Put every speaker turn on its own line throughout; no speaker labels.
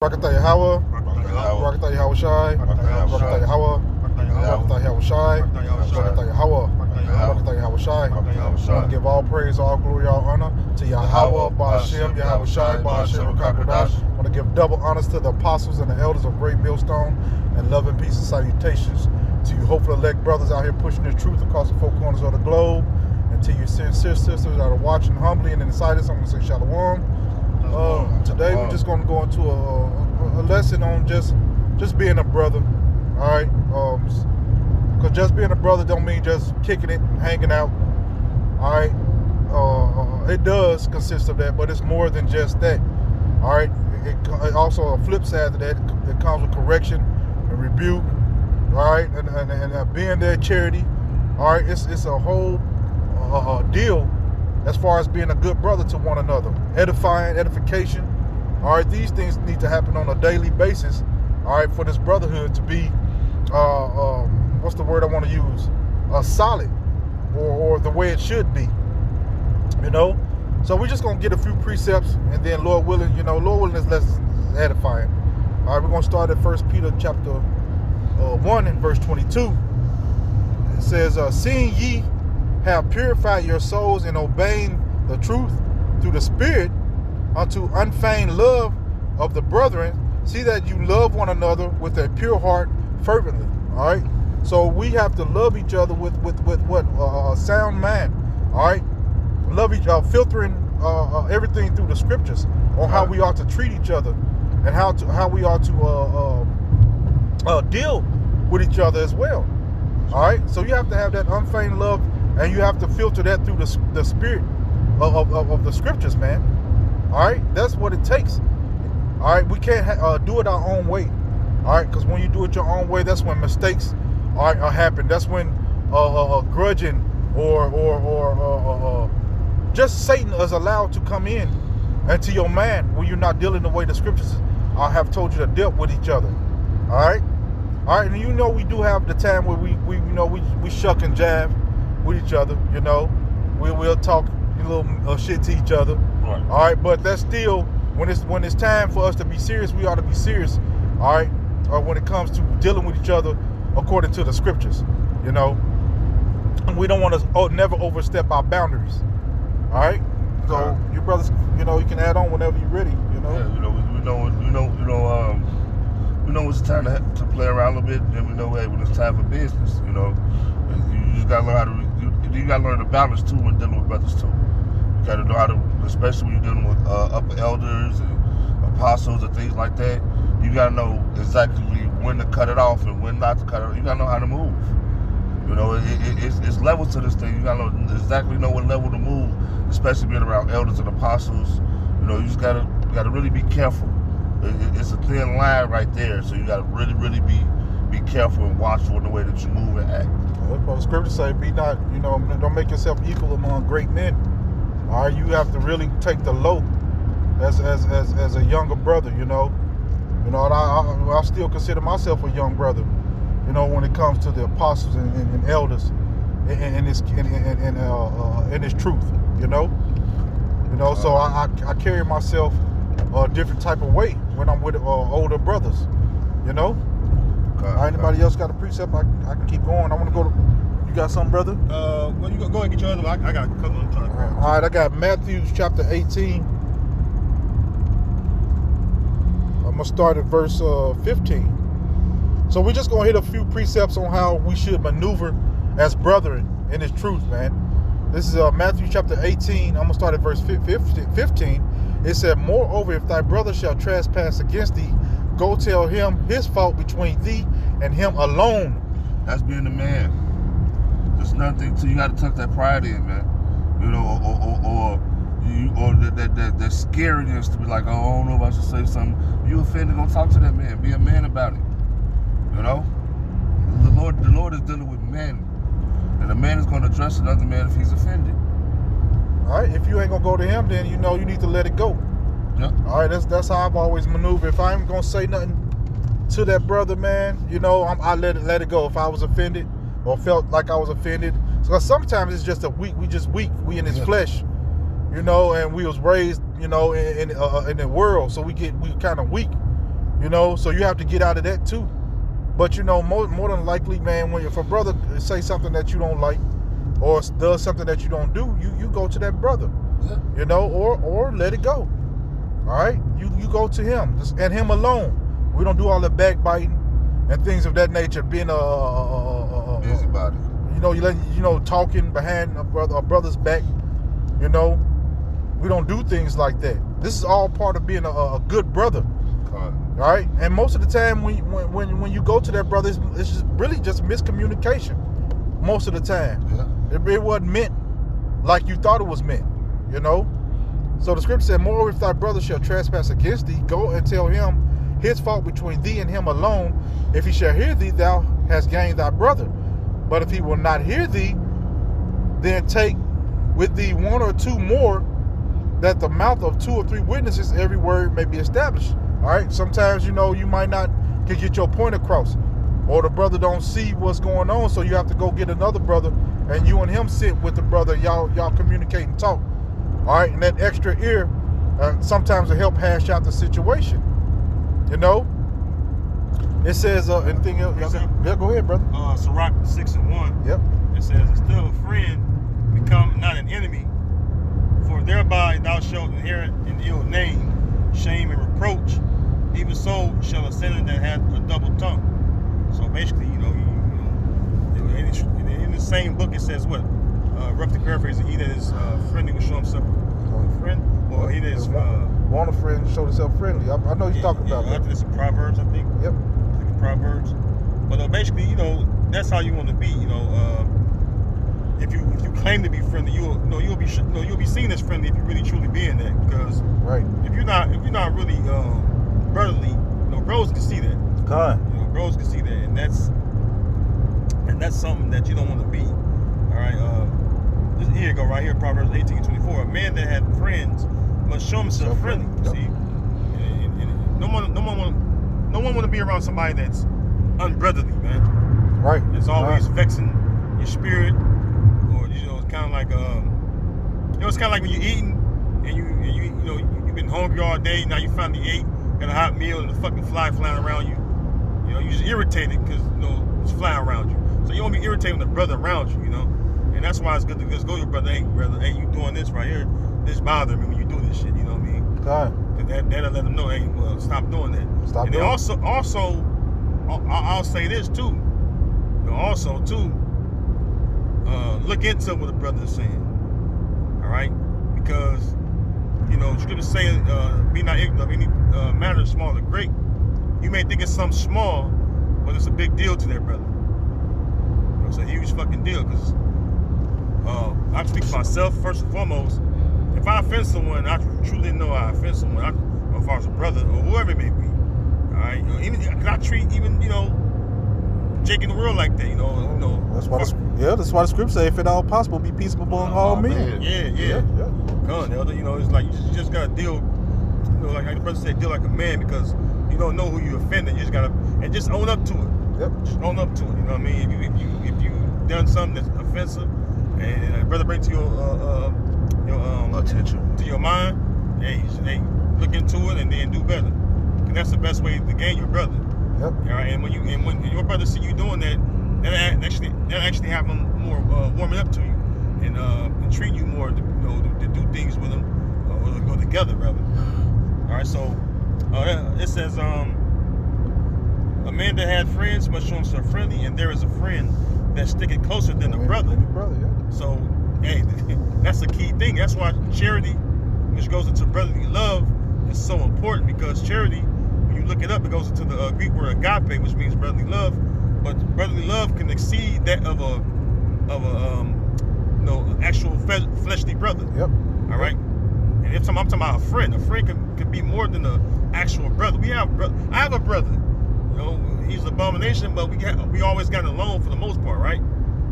Rakatha Yahweh, Rakatha Yahweh Shai, Rakatha Yahweh, Rakatha Yahweh Shai, Rakatha Yahweh, Rakatha Yahweh Shai. I want to give all praise, all glory, all honor to Yahweh, Ba'ashem, Yahweh Shai, Ba'ashem, Rakakodash. I want to give double honors to the apostles and the elders of Great Millstone, and love and peace and salutations to you hopeful elect brothers out here pushing the truth across the four corners of the globe, and to you sincere sisters that are watching humbly and in the silence. I'm going to say Shalom. Today we're just going to go into a lesson on just being a brother, all right? Because just being a brother don't mean just kicking it, hanging out, all right? It does consist of that, but it's more than just that, all right? It also, a flip side to that, it comes with correction and rebuke, all right? And being there charity, all right? It's a whole deal as far as being a good brother to one another. Edification. All right, these things need to happen on a daily basis, all right, for this brotherhood to be, what's the word I want to use? Solid, or the way it should be, you know? So we're just going to get a few precepts, and then Lord willing, this lesson is edifying. All right, we're going to start at 1 Peter chapter 1 and verse 22. It says, seeing ye have purified your souls in obeying the truth through the Spirit unto unfeigned love of the brethren, see that you love one another with a pure heart fervently. All right, so we have to love each other with what a sound mind. All right, love each other, filtering everything through the scriptures on how we ought to treat each other and how we ought to deal with each other as well. All right, so you have to have that unfeigned love. And you have to filter that through the spirit of the scriptures, man. All right? That's what it takes. All right? We can't do it our own way. All right? Because when you do it your own way, that's when mistakes are happen. That's when grudging or just Satan is allowed to come in into your mind when you're not dealing the way the scriptures have told you to deal with each other. All right? All right? And we do have the time where we shuck and jab with each other, we'll talk a little shit to each other. Right. All right, but that's still when it's time for us to be serious, we ought to be serious. All right, when it comes to dealing with each other according to the scriptures, and we don't want to never overstep our boundaries. All right, so you brothers, you can add on whenever you're ready.
Yeah, we know it's time to play around a little bit, and we know when it's time for business. And you just gotta learn how to. You gotta learn the balance too when dealing with brothers too. You gotta know how to, especially when you're dealing with upper elders and apostles and things like that. You gotta know exactly when to cut it off and when not to cut it off. You gotta know how to move. It's levels to this thing. You gotta know what level to move, especially being around elders and apostles. You just gotta really be careful. It's a thin line right there, so you gotta really be careful and watchful in the way that you move and act.
Well, the scriptures say, be not, don't make yourself equal among great men. All right, you have to really take the low as a younger brother. And I still consider myself a young brother. When it comes to the apostles and elders in this truth. So I carry myself a different type of way when I'm with older brothers. Anybody else got a precept? I can keep going. I want to go to. You got something, brother?
Well, you go and get your other one. I got a couple of trying to grab.
All right, I got Matthew chapter 18. I'm gonna start at verse 15. So we're just gonna hit a few precepts on how we should maneuver as brethren in this truth, man. This is Matthew chapter 18. I'm gonna start at verse 15. It said, moreover, if thy brother shall trespass against thee, go tell him his fault between thee and him alone.
That's being the man. There's nothing. So you got to tuck that pride in, man. Or that scariness to be like, oh, I don't know if I should say something. You offended, go talk to that man. Be a man about it. The Lord is dealing with men, and a man is going to address another man if he's offended.
All right. If you ain't gonna go to him, then you need to let it go.
Yep.
All right, that's how I've always maneuvered. If I ain't gonna say nothing to that brother, man, I let it go. If I was offended or felt like I was offended, because sometimes it's just we just weak. We in this flesh, and we was raised, in the world, so we kind of weak. You know, so you have to get out of that too. But you know, more than likely, man, if a brother say something that you don't like or does something that you don't do, you go to that brother.
Yeah.
You know, or let it go. All right, you go to him and him alone. We don't do all the backbiting and things of that nature. Being a
busybody.
You know, talking behind a brother's back. You know, we don't do things like that. This is all part of being a good brother. All right, and most of the time when you go to that brother, it's just really just miscommunication. Most of the time, it wasn't meant like you thought it was meant. You know, so the scripture said, "Moreover, if thy brother shall trespass against thee, go and tell him his fault between thee and him alone. If he shall hear thee, thou hast gained thy brother. But if he will not hear thee, then take with thee one or two more, that the mouth of 2 or 3 witnesses every word may be established." All right. Sometimes, you know, you might not can get your point across, or the brother don't see what's going on, so you have to go get another brother, and you and him sit with the brother. Y'all communicate and talk. All right. And that extra ear sometimes will help hash out the situation. You know. It says anything else? Yeah, go ahead, brother.
Sirach 6:1.
Yep.
It says, "Instead of a friend, become not an enemy, for thereby thou shalt inherit an ill name, shame and reproach. Even so shall a sinner that hath a double tongue." So basically, you know, in the same book it says what? Roughly paraphrasing, he that is friendly will show himself a friend, or he that is
want a friend show himself friendly. I know you're talking about
that. I think it's in Proverbs, I think.
Yep.
Proverbs. But basically, you know, that's how you want to be. You know, if you claim to be friendly, you'll be seen as friendly if you really truly be in that. Because if you're not really brotherly, you know, bros can see that. You know, bros can see that, and that's something that you don't want to be. All right. Here you go, right here, Proverbs 18:24. A man that hath friends must show himself friendly.
Yep.
See, and no one want to be around somebody that's unbrotherly, man.
Right.
It's always vexing your spirit, or you know, it's kind of like it's kind of like when you're eating and you've been hungry all day. Now you finally ate, got a hot meal, and the fucking fly flying around you. You know, you're just irritated because you know it's flying around you. So you don't be irritated with the brother around you, you know. And that's why it's good to just go to your brother. Hey, brother, hey, you doing this right here? This bothers me when you do this shit. You know what I mean? Because that'll let them know, hey, well, stop doing that.
Stop.
And then also, I'll say this too. You know, also too, look into what the brother is saying. All right, because you know, scripture saying, "Be not ignorant of any matter, small or great." You may think it's something small, but it's a big deal to that brother. You know, it's a huge fucking deal because I speak for myself first and foremost. If I offend someone, I truly know I offend someone. If I was a brother or whoever it may be, all right. You know, I treat even Jake in the world like that. You know.
That's why. That's why the script say, "If at all possible, be peaceable among all men."
Yeah. Come on, you know, it's like you just gotta deal. You know, like the brother said, deal like a man because you don't know who you offended. You just gotta and just own up to it.
Yep.
Just own up to it. You know what I mean? If you done something that's offensive, and a brother bring to your
attention
to your mind, hey, look into it and then do better. And that's the best way to gain your brother.
Yep.
All right. And when your brother see you doing that, that actually have him more warming up to you and treat you more to do things with him or to go together rather. All right. So it says a man that had friends must show himself friendly, and there is a friend that sticketh closer than a brother. So hey, that's a key thing. That's why charity, which goes into brotherly love, is so important because charity, when you look it up, it goes into the Greek word agape, which means brotherly love. But brotherly love can exceed that of a actual fleshly brother.
Yep.
All right. And if I'm talking about a friend can be more than an actual brother. I have a brother. You know, he's an abomination, but we always got along for the most part, right?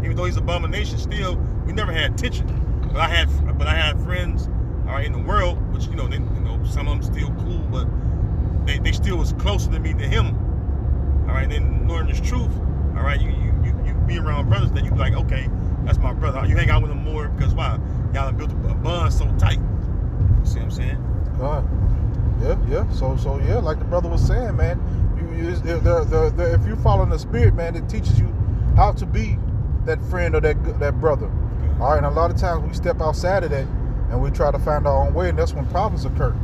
Even though he's an abomination, still we never had tension. But I had friends, all right, in the world, which some of them still cool, but they still was closer to me than him. All right, then learn this truth. All right, you be around brothers that you be like, okay, that's my brother. You hang out with him more because why? Y'all built a bond so tight. You see what I'm saying?
God. Yeah. So yeah, like the brother was saying, man, if you're following the Spirit, man, it teaches you how to be that friend or that brother. All right, and a lot of times we step outside of that and we try to find our own way, and that's when problems occur.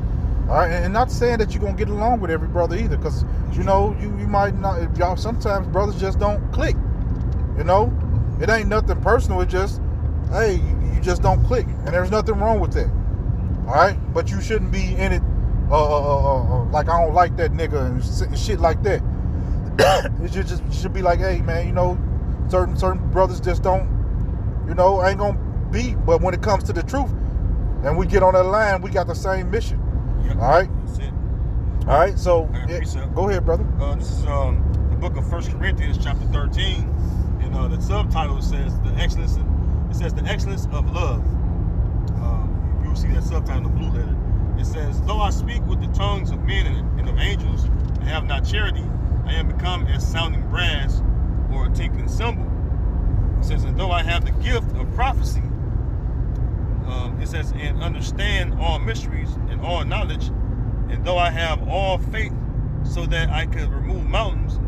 All right, and not saying that you're gonna get along with every brother either, because you might not. Y'all sometimes brothers just don't click. It ain't nothing personal. It's just, hey, you just don't click, and there's nothing wrong with that. All right, but you shouldn't be in it like I don't like that nigga and shit like that. It should be like, hey man, certain brothers just don't, ain't gonna be. But when it comes to the truth, and we get on that line, we got the same mission.
Yep.
All right.
That's it.
All right. So go ahead, brother.
This is the book of 1 Corinthians, chapter 13. And the subtitle says the excellence. It says the excellence of love. You will see that subtitle in the blue letter. It says, though I speak with the tongues of men and of angels, and have not charity, I am become as sounding brass or a tinkling cymbal. It says, and though I have the gift of prophecy, it says, and understand all mysteries and all knowledge, and though I have all faith so that I could remove mountains,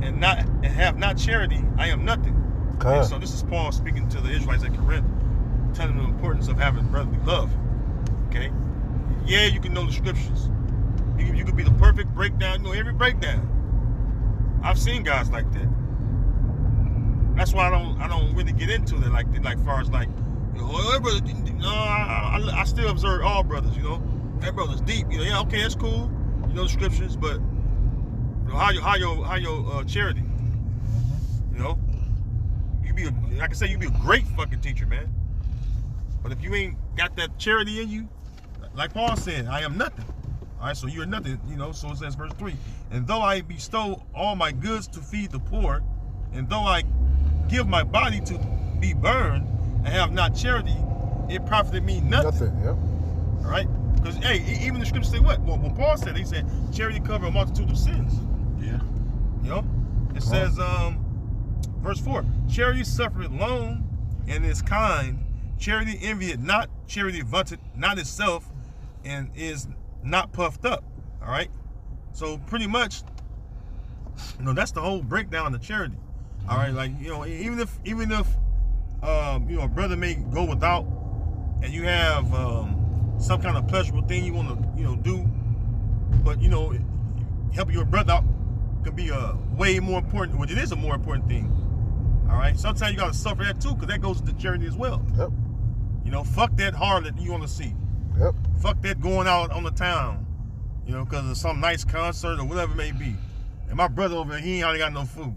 and have not charity, I am nothing. Okay. So this is Paul speaking to the Israelites at Corinth, telling them the importance of having brotherly love. Okay? Yeah, you can know the scriptures. You could be the perfect breakdown, every breakdown. I've seen guys like that. That's why I don't really get into it like far as like, brother, no, I still observe all brothers, That brother's deep, yeah, okay, that's cool. You know the scriptures, but how your charity? Like I say, you be a great fucking teacher, man. But if you ain't got that charity in you, like Paul said, I am nothing. All right, so you're nothing, So it says, verse 3, and though I bestow all my goods to feed the poor, and though I give my body to be burned, and have not charity, it profited me nothing. Yep. All right, because hey, even the scriptures say what? Well, Paul said, he said, charity cover a multitude of sins. Yeah. It says, verse 4, charity suffereth long and is kind. Charity envieth not. Charity vaunteth not itself, and is not puffed up. All right. So pretty much, that's the whole breakdown of charity. All right. Like even if a brother may go without, and you have some kind of pleasurable thing you want to do, but helping your brother out could be a way more important, which it is a more important thing. All right. Sometimes you gotta suffer that too, because that goes to charity as well. Yep. Fuck that harlot you want to see. Yep. Fuck that going out on the town, because of some nice concert or whatever it may be. And my brother over here, he ain't already got no food.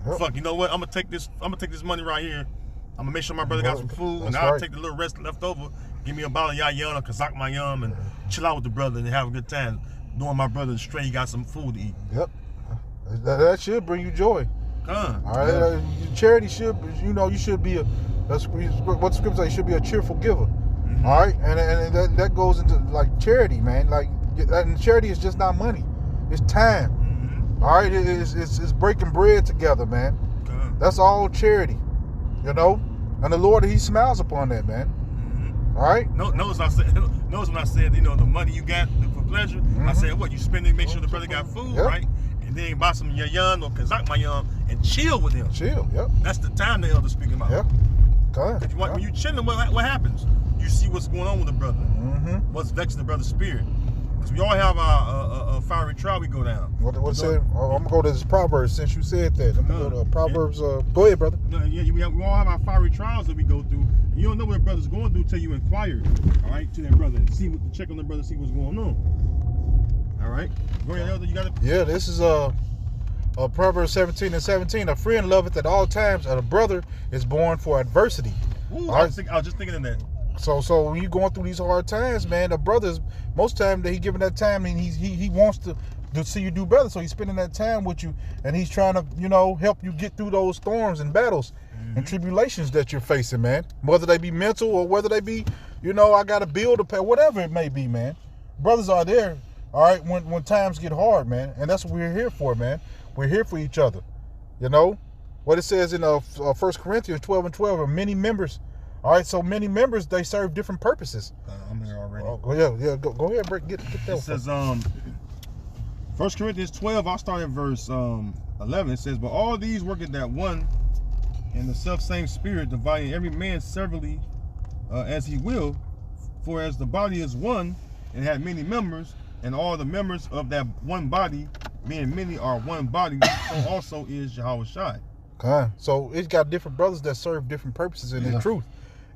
Yep. Fuck, you know what? I'm gonna take this money right here. I'm gonna make sure my brother got some food, and I'll take the little rest left over. Give me a bottle of yayan or kazak mayam, and chill out with the brother and have a good time. Knowing my brother straight, he got some food to eat. Yep. That should bring you joy. All right. Yeah. Charity should, you should be that's what the scripture says. You should be a cheerful giver. Mm-hmm. All right, and that goes into like charity, man. Like, and charity is just not money; it's time. Mm-hmm. All right, it's breaking bread together, man. That's all charity, and the Lord, He smiles upon that, man. Mm-hmm. All right. Notice when I said, the money you got for pleasure. Mm-hmm. I said, what you spend to make sure the brother got food, yep. Right? And then buy some yayan or kazak mayam and chill with him. Chill, yep. That's the time the elder's speaking about. Yep. When you chilling, what happens? You see what's going on with the brother. Mm-hmm. What's vexing the brother's spirit. Because we all have a fiery trial we go down. What's it? I'm going to go to this Proverbs since you said that. I'm going to go to Proverbs. Go ahead, brother. We all have our fiery trials that we go through. And you don't know what a brother's going through until you inquire, all right, to that brother. Check on the brother, see what's going on. All right? Go ahead, elder. You got it? Yeah, this is Proverbs 17:17. A friend loveth at all times, and a brother is born for adversity. Ooh, I was just thinking of that. So when you're going through these hard times, man, the brothers, most time that he giving that time, and he wants to see you do better. So he's spending that time with you, and he's trying to, help you get through those storms and battles and tribulations that you're facing, man. Whether they be mental or whether they be, I got a bill to pay, whatever it may be, man. Brothers are there, all right, when times get hard, man. And that's what we're here for, man. We're here for each other. What it says in 1 Corinthians 12:12, are many members
All right, so many members, they serve different purposes.
I'm here already.
Yeah. Go ahead, get that.
It says 1 Corinthians 12. I'll start at verse 11. It says, but all these work at that one in the self same spirit, dividing every man severally as he will. For as the body is one and had many members, and all the members of that one body, being many, are one body, so also is Yahushua.
Okay. So it's got different brothers that serve different purposes in the truth.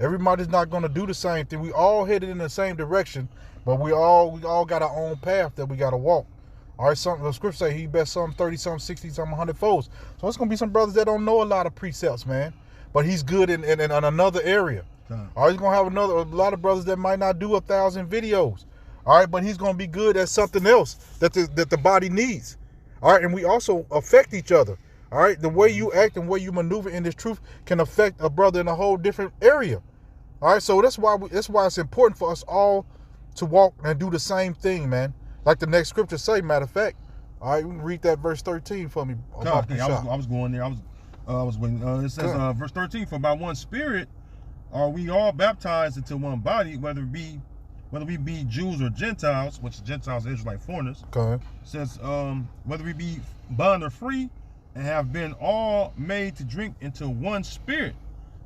Everybody's not going to do the same thing. We all headed in the same direction, but we all got our own path that we got to walk. All right, the scripture say he bet some 30, some 60, some 100 folds. So it's going to be some brothers that don't know a lot of precepts, man. But he's good in another area. All right, he's going to have a lot of brothers that might not do 1,000 videos. All right, but he's going to be good at something else that the body needs. All right, and we also affect each other. All right, the way you act and the way you maneuver in this truth can affect a brother in a whole different area. All right, so that's why it's important for us all to walk and do the same thing, man. Like the next scripture say, matter of fact. All right, you can read that verse 13 for me.
Okay, I was going there. I was waiting. It says verse 13, for by one Spirit are we all baptized into one body, whether we be Jews or Gentiles, which Gentiles are Israelite foreigners.
Okay.
It says whether we be bond or free, and have been all made to drink into one Spirit.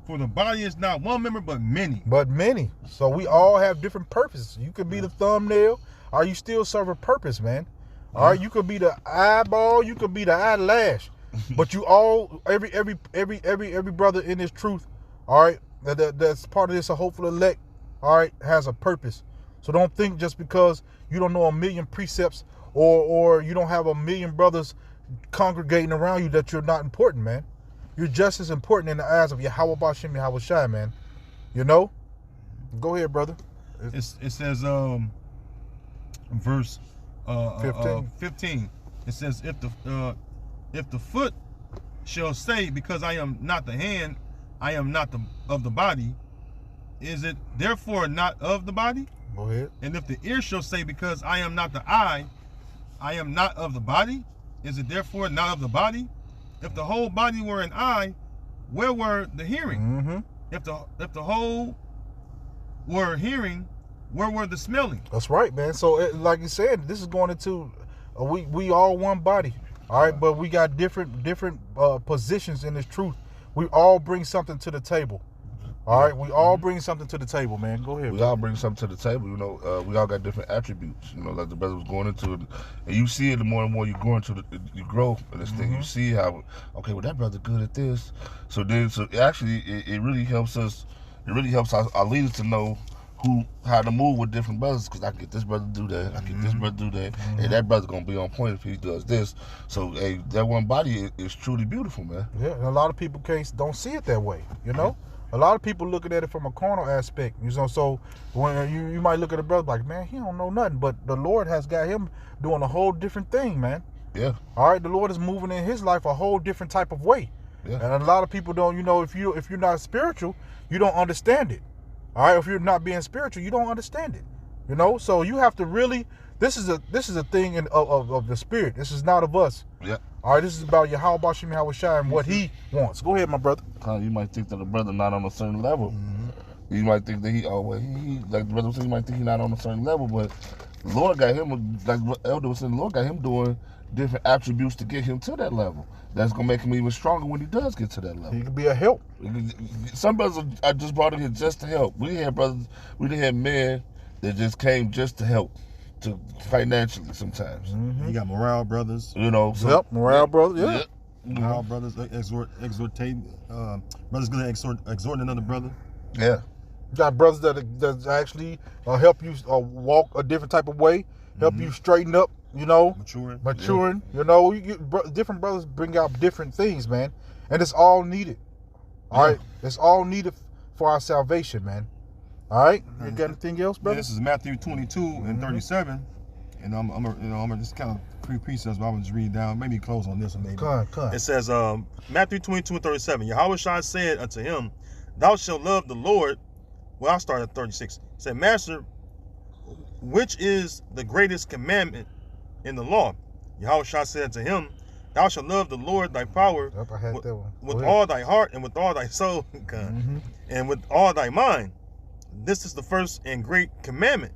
For the body is not one member, but many.
But many. So we all have different purposes. You could be the thumbnail, or you still serve a purpose, man. All right, you could be the eyeball, you could be the eyelash, but you all, every brother in this truth, all right, that's part of this, a hopeful elect, all right, has a purpose. So don't think just because you don't know a million precepts or you don't have a million brothers congregating around you that you're not important, man. You're just as important in the eyes of Yahweh Bashem Yahushua, man. You know? Go ahead, brother.
It says verse 15. It says if the foot shall say, because I am not the hand, I am not of the body, is it therefore not of the body?
Go ahead.
And if the ear shall say, because I am not the eye, I am not of the body, is it therefore not of the body? If the whole body were an eye, where were the hearing?
Mm-hmm.
If the whole were hearing, where were the smelling?
That's right, man. So like you said, this is going into we all one body, all right, but we got different positions in this truth. We all bring something to the table. All right, we all bring something to the table, man. Go ahead.
We all bring something to the table. You know, we all got different attributes. You know, like the brother was going into it, and you see it the more and more you go into you grow in this thing. You see how, okay, well that brother good at this. So actually, it really helps us. It really helps our leaders to know how to move with different brothers, because I can get this brother to do that, I get this brother to do that, and that brother gonna be on point if he does this. So hey, that one body is truly beautiful, man.
Yeah, and a lot of people don't see it that way, you know. A lot of people looking at it from a carnal aspect, you know. So when you might look at a brother like, man, he don't know nothing, but the Lord has got him doing a whole different thing, man.
Yeah.
All right, the Lord is moving in his life a whole different type of way. Yeah. And a lot of people don't, you know, if you're not spiritual, you don't understand it. All right, if you're not being spiritual, you don't understand it. You know, so you have to really. This is a thing of the spirit. This is not of us.
Yeah.
All right, this is about Yahweh Bashem Yahushua and what he wants. Go ahead, my brother.
You might think that the brother not on a certain level. You might think that he like the brother said, you might think he's not on a certain level, but the Lord got him, like Elder was saying, the Lord got him doing different attributes to get him to that level. That's gonna make him even stronger when he does get to that level.
He can be a help.
Some brothers I just brought in here just to help. We had brothers, we didn't have men that just came just to help, to financially sometimes.
You got morale brothers.
You know. So,
yep, morale brothers. Yeah.
Yep.
Morale brothers exhorting. Brothers gonna exhort another brother.
Yeah.
You got brothers that actually help you walk a different type of way, help you straighten up. You know, maturing. Yeah. You know, different brothers bring out different things, man, and it's all needed. All right, it's all needed for our salvation, man. All right, you got anything else, brother?
Yeah, this is Matthew 22 and 37, and I'm gonna just kind of precepts, but I'm gonna just read down. Maybe close on this one, maybe.
Come on.
It says, Matthew 22 and 37. Yahushua said unto him, "Thou shalt love the Lord." Well, I'll start at 36. It said, "Master, which is the greatest commandment in the law?" Yahushua said to him, thou shalt love the Lord thy power
Yep, I had that one.
with all thy heart and with all thy soul, and with all thy mind. This is the first and great commandment.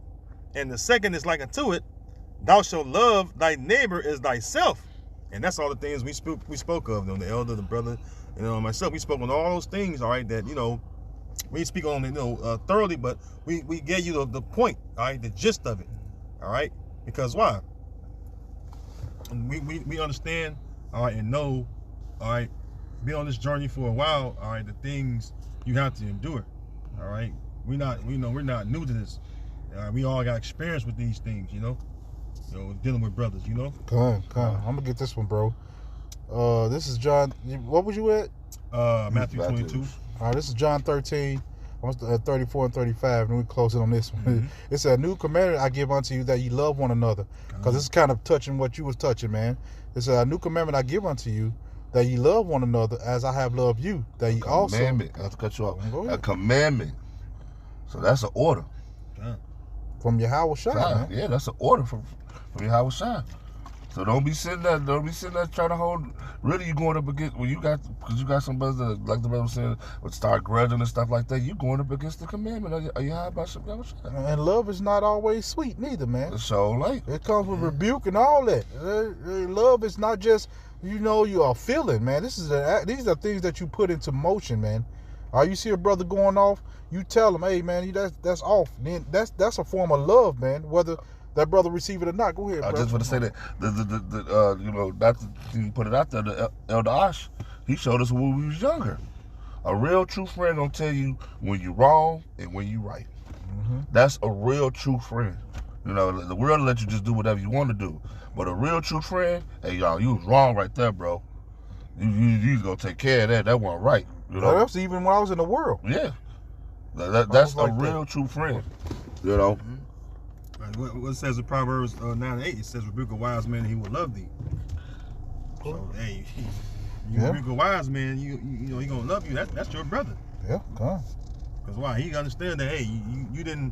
And the second is like unto it, thou shalt love thy neighbor as thyself. And that's all the things we spoke of, the elder, the brother, myself. We spoke on all those things, all right, that, we speak on it, thoroughly, but we gave you the point, all right, the gist of it, all right? Because why? We understand, all right, and know, all right, be on this journey for a while, all right, the things you have to endure, all right? We're not new to this. We all got experience with these things, dealing with brothers,
Come on. I'm gonna get this one, bro. This is John. What was you at?
Matthew 22.
All right, this is John 13. Almost 34 and 35, and we close it on this one. It's a new commandment I give unto you, that you love one another. Because this is kind of touching what you was touching, man. It's a new commandment I give unto you, that you love one another as I have loved you. That you also.
Commandment. I have to cut you off. A commandment. So that's an order.
From Yahweh Shai, man.
Yeah, that's an order from Yahweh Shai. So don't be sitting there trying to hold. Really, you going up against because you got some brothers that, like the brother was saying, would start grudging and stuff like that. You going up against the commandment of Yahweh Shai.
And love is not always sweet, neither, man.
It's so late.
It comes with rebuke and all that. Love is not just you are feeling, man. These are things that you put into motion, man. You see a brother going off, you tell him, hey man, that's off. Then that's a form of love, man. Whether that brother receive it or not. Go ahead, bro.
I just want to say that not to put it out there. The Elder Ash, he showed us when we was younger. A real true friend gonna tell you when you're wrong and when you're right. That's a real true friend. The world will let you just do whatever you want to do, but a real true friend, hey y'all, you was wrong right there, bro. You gonna take care of that. That wasn't right.
That's even when I was in the world.
Yeah, that's a real true friend.
What says in Proverbs 9:8? It says, "Rebuke a wise man, and he will love thee." So, hey, you rebuke a wise man, he gonna love you. That's your brother.
Yeah, come on.
Because why? He understand that. Hey, you didn't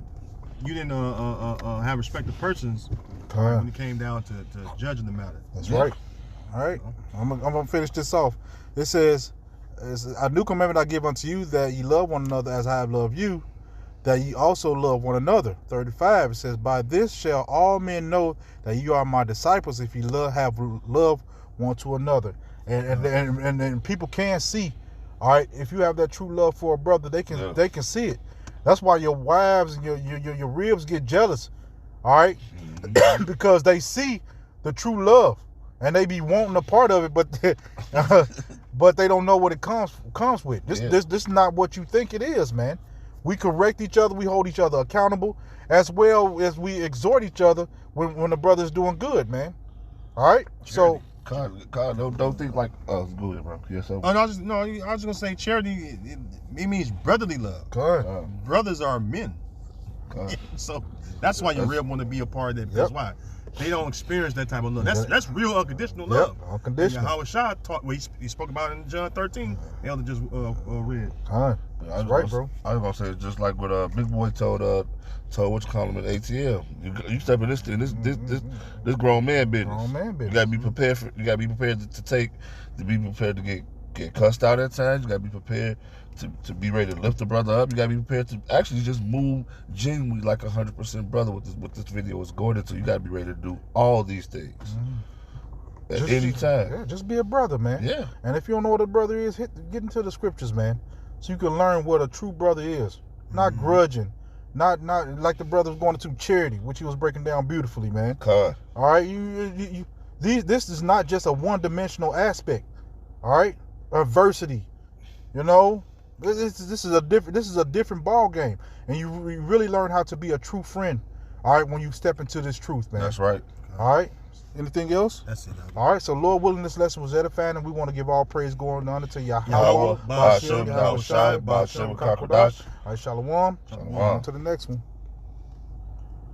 have respect of persons when it came down to judging the matter.
That's right. All right, I'm gonna finish this off. It says, "It's a new commandment I give unto you, that ye love one another as I have loved you, that ye also love one another." 35, it says, "By this shall all men know that you are my disciples, if you have love one to another." And people can see, all right, if you have that true love for a brother, they can see it. That's why your wives and your ribs get jealous, all right, because they see the true love and they be wanting a part of it, but they don't know what it comes with. This is not what you think it is, man. We correct each other. We hold each other accountable, as well as we exhort each other when the brother's doing good, man. All right.
Charity. So, don't think like us. Go ahead, bro. Yes, sir.
I was just gonna say charity. It means brotherly love. Brothers are men, so that's why your rib want to be a part of that. That's why they don't experience that type of love. That's real unconditional love.
Unconditional.
Howard Shah taught. He spoke about it in John 13. The elder just read.
That's right, bro.
I was gonna say it's just like what Big Boy told what you call him at ATL. You step in this thing, this grown man business.
Grown man business.
You gotta be prepared to be prepared to get cussed out at times. You gotta be prepared to be ready to lift the brother up. You gotta be prepared to actually just move genuinely like 100% brother with this video is going into. You gotta be ready to do all these things. At any time.
Yeah, just be a brother, man.
Yeah.
And if you don't know what a brother is, get into the scriptures, man. So you can learn what a true brother is. Not grudging. Not like the brother was going to charity, which he was breaking down beautifully, man. All right, this is not just a one-dimensional aspect. All right, adversity. This is a different ball game, and you really learn how to be a true friend. All right, when you step into this truth, man.
That's right.
All right. Anything else?
That's it.
All right, so Lord willing, this lesson was edifying, and we want to give all praise going on to Yahweh.
All right, shalom.
All right, shalom. On to the next one.